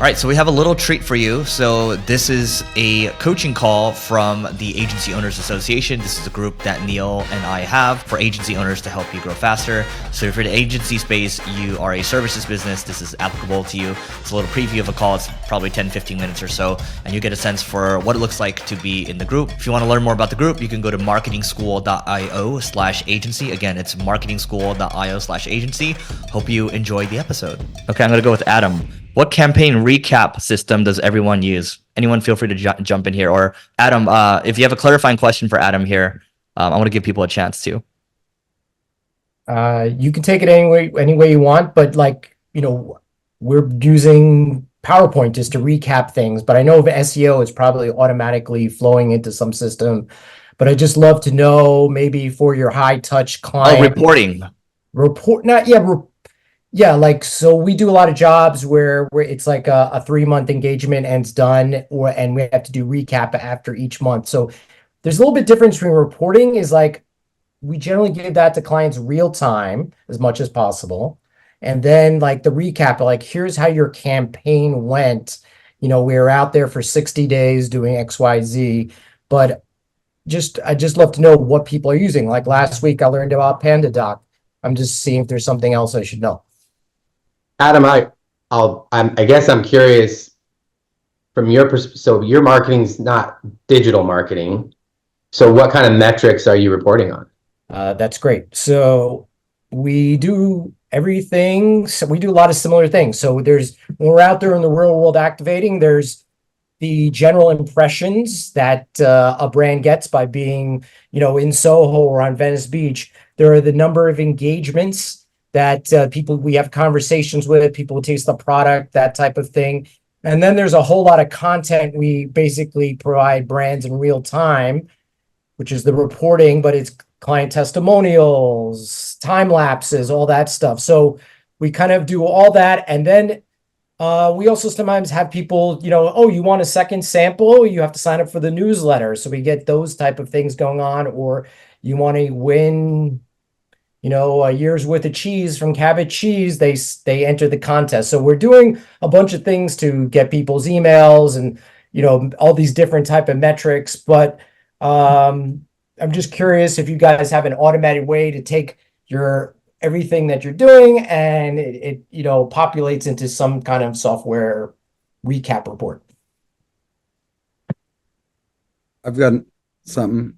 All right, so we have a little treat for you. So this is a coaching call from the Agency Owners Association. This is a group that Neil and I have for agency owners to help you grow faster. So if you're in the agency space, you are a services business, this is applicable to you. It's a little preview of a call. It's probably 10, 15 minutes or so, and you get a sense for what it looks like to be in the group. If you want to learn more about the group, you can go to marketingschool.io/agency. Again, it's marketingschool.io/agency. Hope you enjoy the episode. Okay, I'm going to go with Adam. What campaign recap system does everyone use? Anyone feel free to jump in here. Or Adam, if you have a clarifying question for Adam here, I want to give people a chance to. You can take it any way you want, but we're using PowerPoint just to recap things, but I know of SEO is probably automatically flowing into some system, but I just love to know maybe for your high touch client. Reporting. So we do a lot of jobs where it's like a 3-month engagement and it's done, and we have to do recap after each month. So there's a little bit difference between reporting is like, we generally give that to clients real time as much as possible. And then like the recap, like here's how your campaign went. We were out there for 60 days doing XYZ, but I just love to know what people are using. Like last week I learned about PandaDoc. I'm just seeing if there's something else I should know. Adam, I guess I'm curious from your perspective. So your marketing's not digital marketing. So what kind of metrics are you reporting on? That's great. So we do everything. So we do a lot of similar things. So when we're out there in the real world activating, there's the general impressions that a brand gets by being, in Soho or on Venice Beach. There are the number of engagements that people we have conversations with, people who taste the product, that type of thing. And then there's a whole lot of content we basically provide brands in real time, which is the reporting, but it's client testimonials, time lapses, all that stuff. So we kind of do all that. And then we also sometimes have people, you want a second sample, you have to sign up for the newsletter. So we get those type of things going on. Or you want to win a year's worth of cheese from Cabot Cheese, they enter the contest. So we're doing a bunch of things to get people's emails and, all these different type of metrics. But I'm just curious if you guys have an automated way to take everything that you're doing and it populates into some kind of software recap report. I've got something.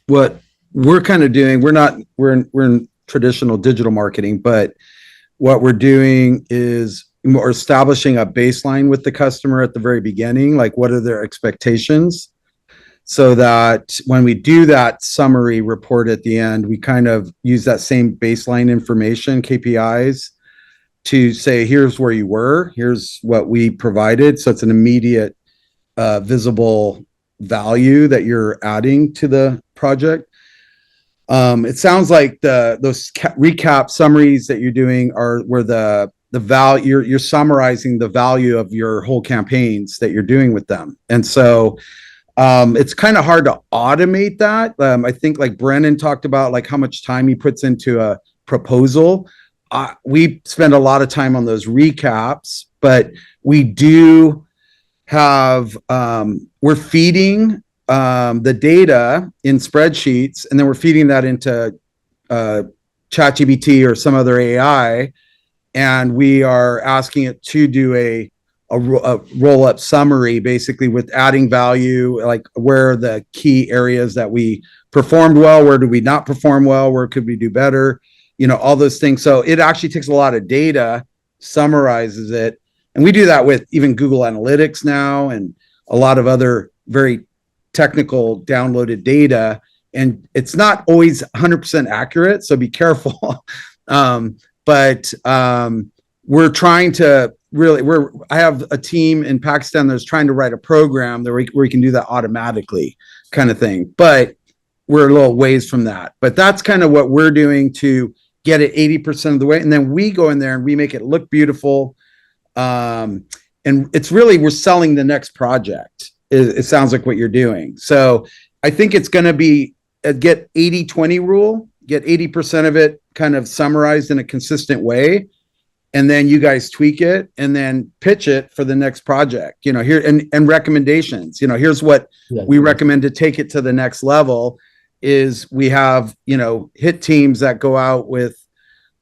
What we're kind of doing, we're in traditional digital marketing, but what we're doing is we're establishing a baseline with the customer at the very beginning, like what are their expectations, so that when we do that summary report at the end, we kind of use that same baseline information, KPIs, to say, here's where you were, here's what we provided. So it's an immediate visible value that you're adding to the project. It sounds like those recap summaries that you're doing are where the value you're summarizing the value of your whole campaigns that you're doing with them. And so it's kind of hard to automate that. I think like Brennan talked about, like how much time he puts into a proposal. We spend a lot of time on those recaps, but we do have we're feeding the data in spreadsheets, and then we're feeding that into ChatGPT or some other AI, and we are asking it to do a roll-up summary, basically with adding value, like where are the key areas that we performed well, where did we not perform well, where could we do better, all those things. So it actually takes a lot of data, summarizes it, and we do that with even Google Analytics now and a lot of other very technical downloaded data, and it's not always 100% accurate, so be careful. But we're trying to I have a team in Pakistan that's trying to write a program where we can do that automatically, kind of thing, but we're a little ways from that. But that's kind of what we're doing to get it 80% of the way, and then we go in there and we make it look beautiful, and it's really, we're selling the next project. It sounds like what you're doing. So I think it's going to be get 80-20 rule, get 80% of it kind of summarized in a consistent way, and then you guys tweak it and then pitch it for the next project, here and recommendations, here's what we recommend to take it to the next level is we have, hit teams that go out with,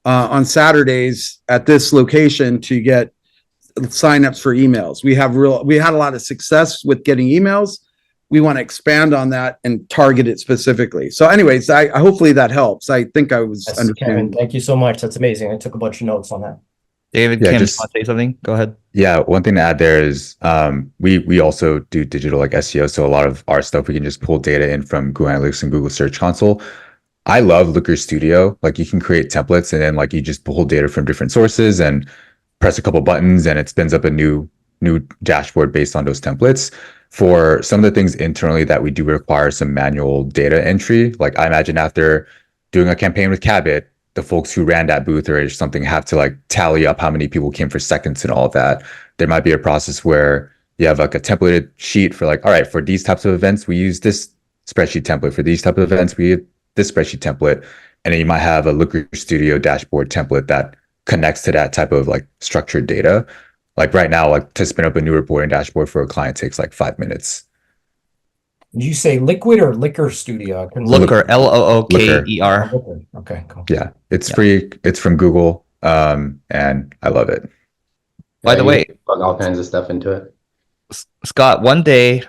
on Saturdays at this location to get signups for emails. We had a lot of success with getting emails. We want to expand on that and target it specifically. So anyways, I hopefully that helps. I think I was Kevin, thank you so much. That's amazing. I took a bunch of notes on that. David, Kim, just want to say something? Go ahead. Yeah, one thing to add there is we also do digital like SEO. So a lot of our stuff, we can just pull data in from Google Analytics and Google Search Console. I love Looker Studio. Like you can create templates and then like you just pull data from different sources and press a couple buttons and it spins up a new dashboard based on those templates. For some of the things internally that we do require some manual data entry, like I imagine after doing a campaign with Cabot, the folks who ran that booth or something have to like tally up how many people came for seconds and all of that. There might be a process where you have like a templated sheet for like, all right, for these types of events, we use this spreadsheet template. For these type of events, we use this spreadsheet template. And then you might have a Looker Studio dashboard template that connects to that type of like structured data. Like right now, like to spin up a new reporting dashboard for a client takes like 5 minutes. Did you say Liquid or Liquor Studio? Looker, Looker. Okay, cool. Yeah, it's free. It's from Google, and I love it. By the way, plug all kinds of stuff into it. Scott, one day,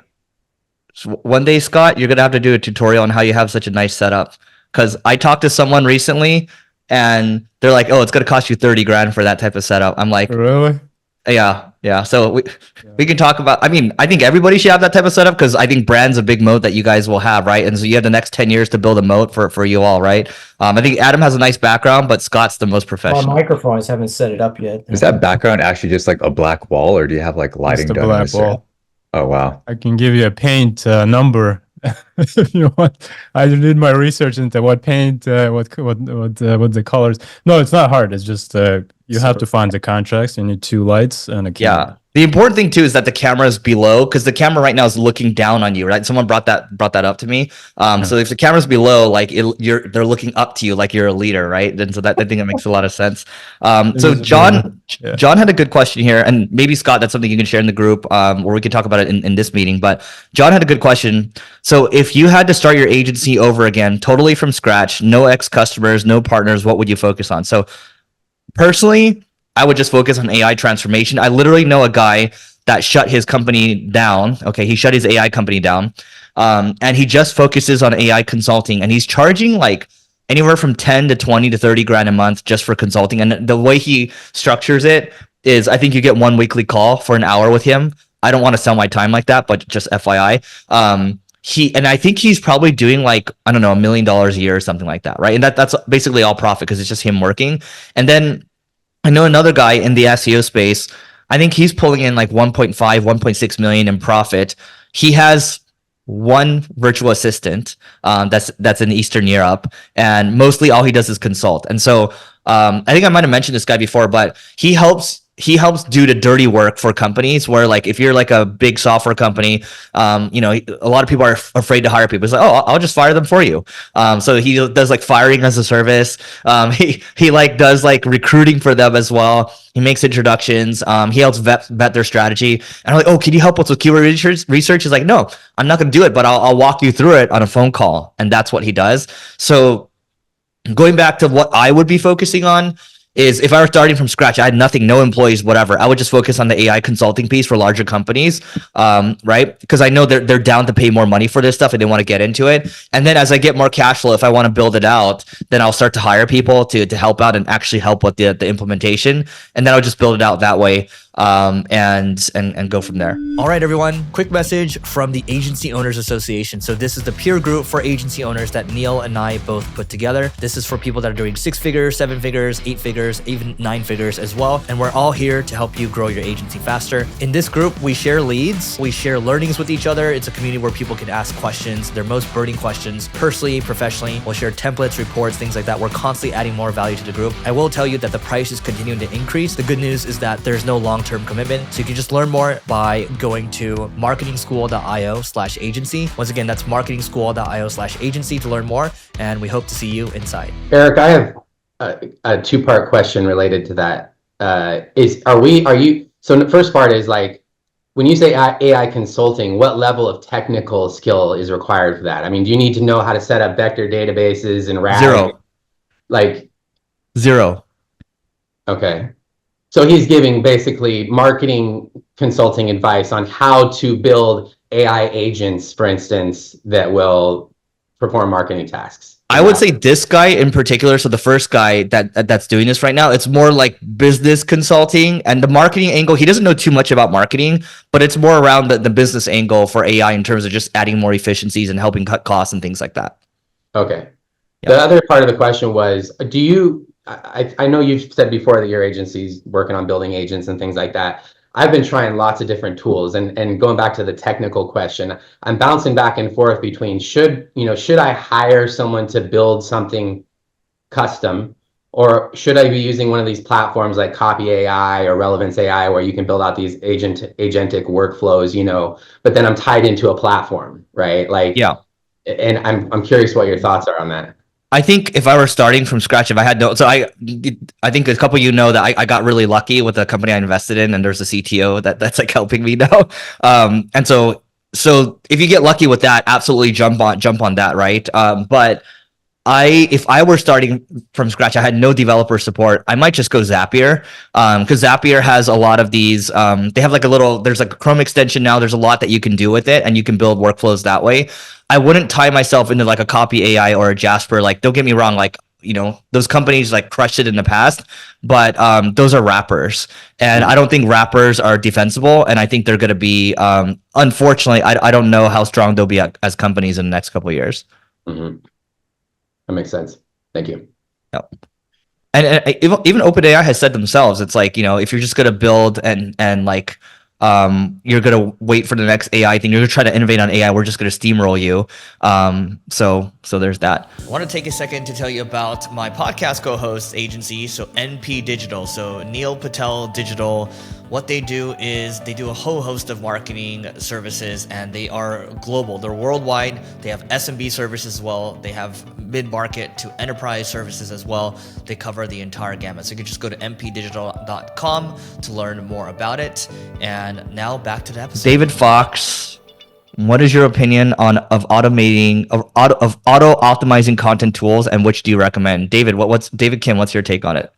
Scott, you're gonna have to do a tutorial on how you have such a nice setup. Because I talked to someone recently, and they're like, "Oh, it's gonna cost you 30 grand for that type of setup." I'm like, really? Yeah. So we can talk about, I mean, I think everybody should have that type of setup because I think brand's a big moat that you guys will have, right? And so you have the next 10 years to build a moat for you all, right? I think Adam has a nice background, but Scott's the most professional. Our microphones haven't set it up yet. Is that background actually just like a black wall or do you have like lighting Just a done? black wall. Oh, wow. I can give you a paint number. If you want, I did my research into what paint, what the colors. No, it's not hard. It's just you have to find the contracts. You need 2 lights and a camera. Yeah. The important thing too is that the camera is below because the camera right now is looking down on you, right? Someone brought that up to me. So if the camera's below, like they're looking up to you like you're a leader, right? And so I think that makes a lot of sense. So John had a good question here, and maybe Scott, that's something you can share in the group, or we could talk about it in this meeting. But John had a good question. So if you had to start your agency over again, totally from scratch, no ex-customers, no partners, what would you focus on? So personally, I would just focus on AI transformation. I literally know a guy that shut his company down. Okay, he shut his AI company down, and he just focuses on AI consulting, and he's charging like anywhere from 10 to 20 to 30 grand a month just for consulting. And the way he structures it is, I think you get 1 weekly call for an hour with him. I don't want to sell my time like that, but just FYI. And I think he's probably doing like, I don't know, $1 million a year or something like that, right? And that's basically all profit because it's just him working. And then I know another guy in the SEO space. I think he's pulling in like 1.5, 1.6 million in profit. He has one virtual assistant that's in Eastern Europe, and mostly all he does is consult. And so I think I might have mentioned this guy before, but he helps do the dirty work for companies where, like, if you're like a big software company, a lot of people are afraid to hire people. It's like, oh, I'll just fire them for you. So he does like firing as a service. He like does like recruiting for them as well. He makes introductions. He helps vet their strategy. And I'm like, oh, can you help us with keyword research? He's like, no, I'm not going to do it, but I'll walk you through it on a phone call. And that's what he does. So going back to what I would be focusing on is, if I were starting from scratch, I had nothing, no employees, whatever, I would just focus on the AI consulting piece for larger companies, right? Because I know they're down to pay more money for this stuff and they want to get into it. And then as I get more cash flow, if I want to build it out, then I'll start to hire people to help out and actually help with the implementation. And then I'll just build it out that way. And go from there. All right, everyone, quick message from the Agency Owners Association. So this is the peer group for agency owners that Neil and I both put together. This is for people that are doing 6 figures, 7 figures, 8 figures, even 9 figures as well. And we're all here to help you grow your agency faster. In this group, we share leads, we share learnings with each other. It's a community where people can ask questions, their most burning questions, personally, professionally. We'll share templates, reports, things like that. We're constantly adding more value to the group. I will tell you that the price is continuing to increase. The good news is that there's no long-term commitment. So you can just learn more by going to marketingschool.io/agency. Once again, that's marketingschool.io/agency to learn more. And we hope to see you inside. Eric, I have a 2-part question related to that. So the first part is like, when you say AI consulting, what level of technical skill is required for that? I mean, do you need to know how to set up vector databases and RAG? Zero. Like, Zero. okay. So he's giving basically marketing consulting advice on how to build AI agents, for instance, that will perform marketing tasks. I would say this guy in particular, so the first guy that's doing this right now, it's more like business consulting, and the marketing angle, he doesn't know too much about marketing, but it's more around the business angle for AI in terms of just adding more efficiencies and helping cut costs and things like that. Okay. Yeah. The other part of the question was, I know you've said before that your agency's working on building agents and things like that. I've been trying lots of different tools, and going back to the technical question, I'm bouncing back and forth between should I hire someone to build something custom, or should I be using one of these platforms like Copy AI or Relevance AI where you can build out these agentic workflows, but then I'm tied into a platform, right? Like, Yeah. And I'm curious what your thoughts are on that. I think if I were starting from scratch, if I had I think a couple of you know that I got really lucky with the company I invested in, and there's a CTO that's like helping me now. And so if you get lucky with that, absolutely jump on that, right? But if I were starting from scratch, I had no developer support, I might just go Zapier, because Zapier has a lot of these. They have like there's like a Chrome extension now. There's a lot that you can do with it, and you can build workflows that way. I wouldn't tie myself into like a Copy AI or a Jasper. Like, don't get me wrong, like, those companies like crushed it in the past, but those are wrappers, and I don't think wrappers are defensible, and I think they're going to be, unfortunately, I don't know how strong they'll be as companies in the next couple of years. Mm-hmm. That makes sense. Thank you. Yeah. And even OpenAI has said themselves, it's like, if you're just going to build and like, you're going to wait for the next AI thing, you're going to try to innovate on AI, we're just going to steamroll you. So there's that. I want to take a second to tell you about my podcast co-host agency, so NP Digital. So Neil Patel Digital, what they do is they do a whole host of marketing services, and they are global. They're worldwide. They have SMB services as well. They have mid-market to enterprise services as well. They cover the entire gamut. So you can just go to mpdigital.com to learn more about it. And now back to the episode. David Fox, what is your opinion of auto optimizing content tools, and which do you recommend? David, David Kim, what's your take on it?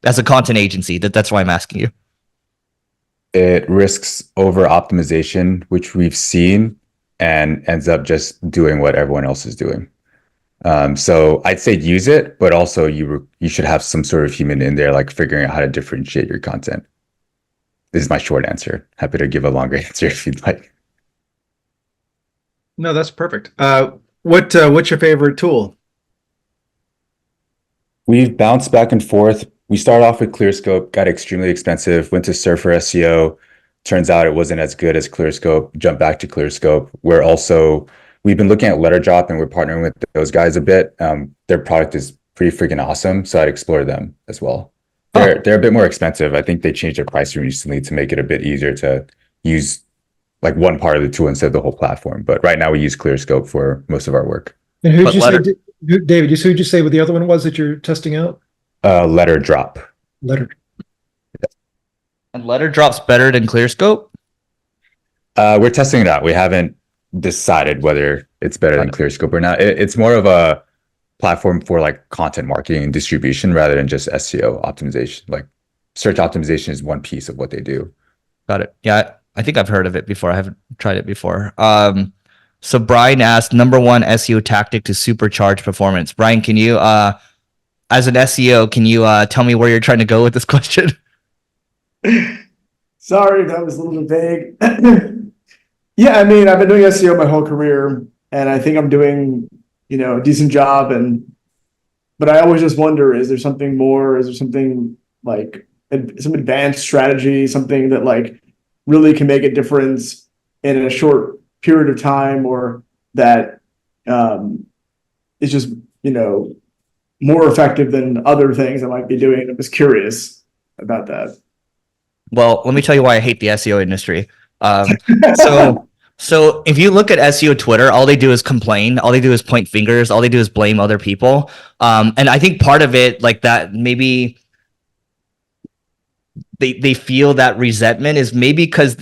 As a content agency, that's why I'm asking you. It risks over optimization, which we've seen, and ends up just doing what everyone else is doing. So I'd say use it, but also you should have some sort of human in there, like figuring out how to differentiate your content. This is my short answer. Happy to give a longer answer if you'd like. No, that's perfect. What's your favorite tool? We've bounced back and forth. We started off with ClearScope, got extremely expensive, went to Surfer SEO. Turns out it wasn't as good as ClearScope, jumped back to ClearScope. We've been looking at LetterDrop, and we're partnering with those guys a bit. Their product is pretty freaking awesome, so I'd explore them as well. They're a bit more expensive. I think they changed their pricing recently to make it a bit easier to use like one part of the tool instead of the whole platform. But right now we use ClearScope for most of our work. And who'd you say, David, who'd you say what the other one was that you're testing out? LetterDrop. And LetterDrop's better than ClearScope? We're testing it out. We haven't decided whether it's better than ClearScope or not. It's more of a platform for like content marketing and distribution rather than just SEO optimization. Like search optimization is one piece of what they do. Got it. Yeah, I think I've heard of it before. I haven't tried it before. So Brian asked, number one SEO tactic to supercharge performance. Brian, can you, as an SEO, can you tell me where you're trying to go with this question? Sorry, that was a little bit vague. Yeah, I mean, I've been doing SEO my whole career, and I think I'm doing, a decent job. But I always just wonder, is there something more? Is there something like some advanced strategy, something that like really can make a difference in a short period of time, or that is just, more effective than other things I might be doing? I'm just curious about that. Well, let me tell you why I hate the SEO industry. So if you look at SEO Twitter, all they do is complain. All they do is point fingers. All they do is blame other people. And I think part of it, like that, maybe they feel that resentment is maybe because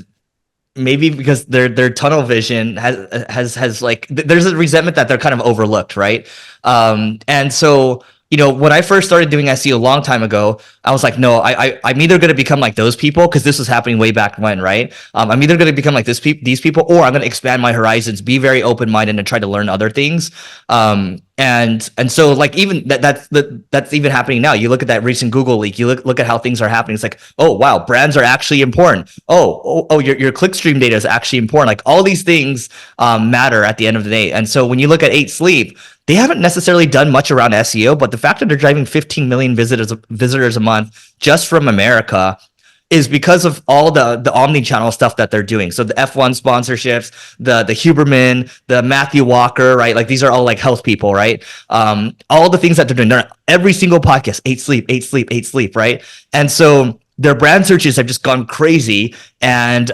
their tunnel vision has like there's a resentment that they're kind of overlooked, right? And so, you know, when I first started doing SEO a long time ago, I was like, no, I'm either going to become like those people, because this was happening way back when, right? I'm either going to become like these people, or I'm going to expand my horizons, be very open-minded, and try to learn other things. And so, like, even that's even happening now. You look at that recent Google leak. You look at how things are happening. It's like, oh wow, brands are actually important. Oh, your clickstream data is actually important. Like, all these things matter at the end of the day. And so when you look at 8 Sleep, they haven't necessarily done much around SEO, but the fact that they're driving 15 million visitors a month just from America is because of all the omni-channel stuff that they're doing. So the F1 sponsorships, the Huberman, the Matthew Walker, right? Like, these are all like health people, right? All the things that they're doing. They're every single podcast, 8 Sleep, 8 Sleep, 8 Sleep, right? And so their brand searches have just gone crazy, and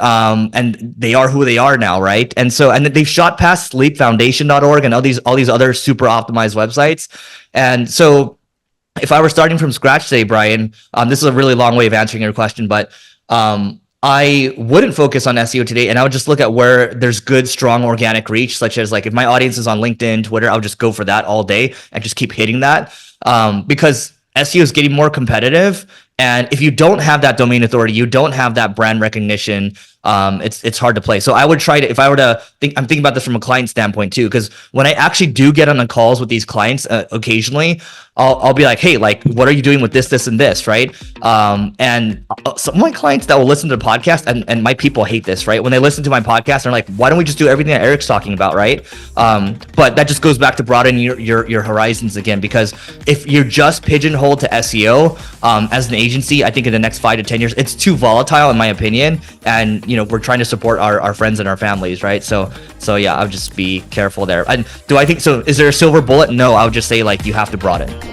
they are who they are now, right? And so, and they've shot past sleepfoundation.org and all these other super optimized websites. And so, if I were starting from scratch today, Brian, this is a really long way of answering your question, but I wouldn't focus on SEO today, and I would just look at where there's good, strong organic reach, such as, like, if my audience is on LinkedIn, Twitter, I'll just go for that all day and just keep hitting that, because SEO is getting more competitive. And if you don't have that domain authority, you don't have that brand recognition, it's hard to play. So I would try to, if I were to think, I'm thinking about this from a client standpoint too, because when I actually do get on the calls with these clients occasionally, I'll be like, hey, like, what are you doing with this, and this, right? And some of my clients that will listen to the podcast, and my people hate this, right? When they listen to my podcast, they're like, why don't we just do everything that Eric's talking about, right? But that just goes back to broadening your horizons again, because if you're just pigeonholed to SEO as an agency, I think in the next 5 to 10 years, it's too volatile, in my opinion. And, you know, we're trying to support our friends and our families, right? So yeah, I'll just be careful there. And do I think so? Is there a silver bullet? No, I would just say, like, you have to broaden.